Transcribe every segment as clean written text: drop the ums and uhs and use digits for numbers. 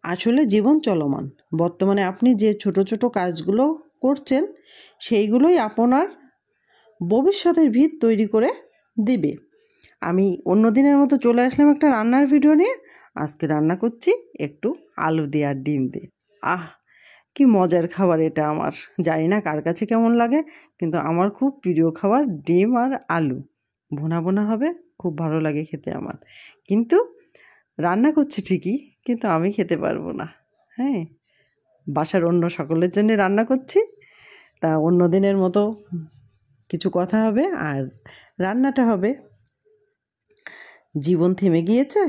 আসলে জীবন চলমান। বর্তমানে আপনি যে ছোট ছোট কাজগুলো করছেন সেইগুলোই আপনার ভবিষ্যতের ভিত তৈরি করে দিবে। আমি অন্য দিনের মতো চলে আসলাম একটা রান্নার ভিডিও নিয়ে। আজকে রান্না করছি একটু আলু দিয়ে আর ডিম দিয়ে। আহ, কি মজার খাবার এটা আমার। জানি না কার কাছে কেমন লাগে, কিন্তু আমার খুব প্রিয় খাবার ডিম আর আলু। ভুনা ভুনা হবে, খুব ভালো লাগে খেতে আমার। কিন্তু রান্না করছি ঠিকই, কিন্তু আমি খেতে পারবো না। হ্যাঁ, বাসার অন্য সকলের জন্য রান্না করছি। তা অন্য দিনের মতো কিছু কথা হবে, আর রান্নাটা হবে জীবন থেমে গিয়েছে,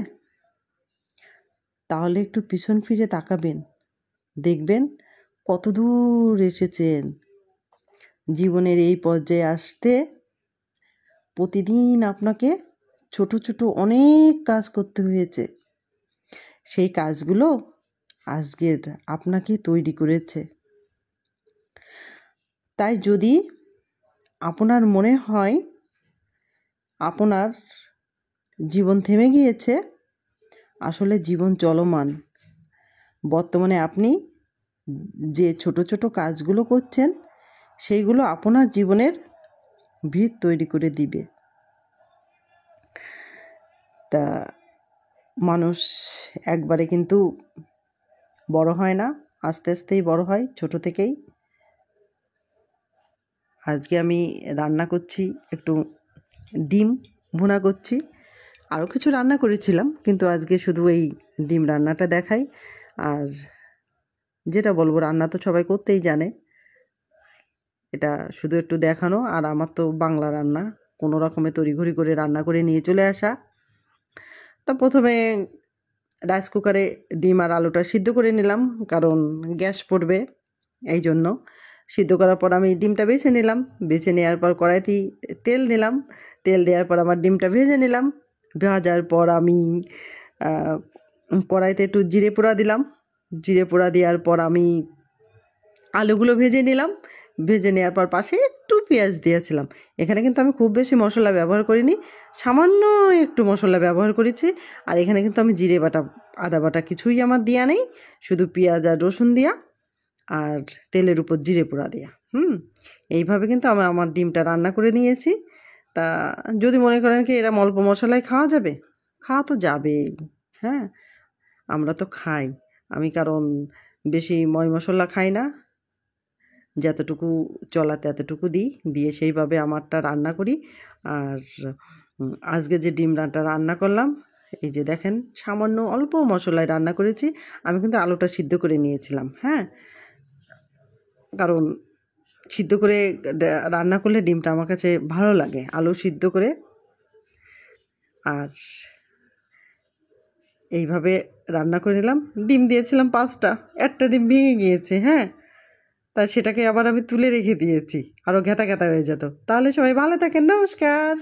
তাহলে একটু পিছন ফিরে তাকাবেন, দেখবেন কত দূর এসেছেন। জীবনের এই পর্যায়ে আসতে প্রতিদিন আপনাকে ছোট ছোট অনেক কাজ করতে হয়েছে। সেই কাজগুলো আজকের আপনাকে তৈরি করেছে। তাই যদি আপনার মনে হয় আপনার জীবন থেমে গিয়েছে, আসলে জীবন চলমান। বর্তমানে আপনি যে ছোট ছোট কাজগুলো করছেন সেইগুলো আপনার জীবনের ভিত তৈরি করে দিবে। তা মানুষ একবারে কিন্তু বড় হয় না, আস্তে আস্তেই বড় হয়, ছোট থেকেই। আজকে আমি রান্না করছি একটু ডিম ভুনা করছি। আরও কিছু রান্না করেছিলাম, কিন্তু আজকে শুধু এই ডিম রান্নাটা দেখাই। আর যেটা বলবো, রান্না তো সবাই করতেই জানে, এটা শুধু একটু দেখানো। আর আমার তো বাংলা রান্না, কোনো রকমে তড়িঘড়ি করে রান্না করে নিয়ে চলে আসা। তা প্রথমে রাইস কুকারে ডিম আর আলুটা সিদ্ধ করে নিলাম, কারণ গ্যাস পড়বে এই জন্য। সিদ্ধ করার পর আমি ডিমটা বেছে নিলাম। বেছে নেওয়ার পর কড়াইতে তেল দিলাম। তেল দেওয়ার পর আমার ডিমটা ভেজে নিলাম। ভাজার পর আমি কড়াইতে একটু জিরে পোড়া দিলাম। জিরে পোড়া দেওয়ার পর আমি আলুগুলো ভেজে নিলাম। ভেজে নেওয়ার পর পাশে একটু পেঁয়াজ দিয়েছিলাম। এখানে কিন্তু আমি খুব বেশি মশলা ব্যবহার করিনি, সামান্য একটু মশলা ব্যবহার করেছি। আর এখানে কিন্তু আমি জিরে বাটা আদা বাটা কিছুই আমার দেওয়া নেই, শুধু পেঁয়াজ আর রসুন দেওয়া আর তেলের উপর জিরে পোড়া দেওয়া। এইভাবে কিন্তু আমি আমার ডিমটা রান্না করে নিয়েছি। তা যদি মনে করেন কি এরম অল্প মশলায় খাওয়া যাবে, খাওয়া তো যাবেই। হ্যাঁ, আমরা তো খাই। আমি কারণ বেশি ময় মশলা খাই না, যতটুকু চলাতে এতটুকু দিয়ে সেইভাবে আমারটা রান্না করি। আর আজকে যে ডিম রান্না করলাম, এই যে দেখেন সামান্য অল্প মশলায় রান্না করেছি। আমি কিন্তু আলুটা সিদ্ধ করে নিয়েছিলাম। হ্যাঁ, কারণ সিদ্ধ করে রান্না করলে ডিমটা আমার কাছে ভালো লাগে, আলু সিদ্ধ করে। আর এইভাবে রান্না করে নিলাম। ডিম দিয়েছিলাম 5টা, একটা ডিম ভেঙে গিয়েছে। হ্যাঁ, তা সেটাকে আবার আমি তুলে রেখে দিয়েছি, আরও ঘেঁটা ঘেঁটা হয়ে যেত। তাহলে সবাই ভালো থাকেন, নমস্কার।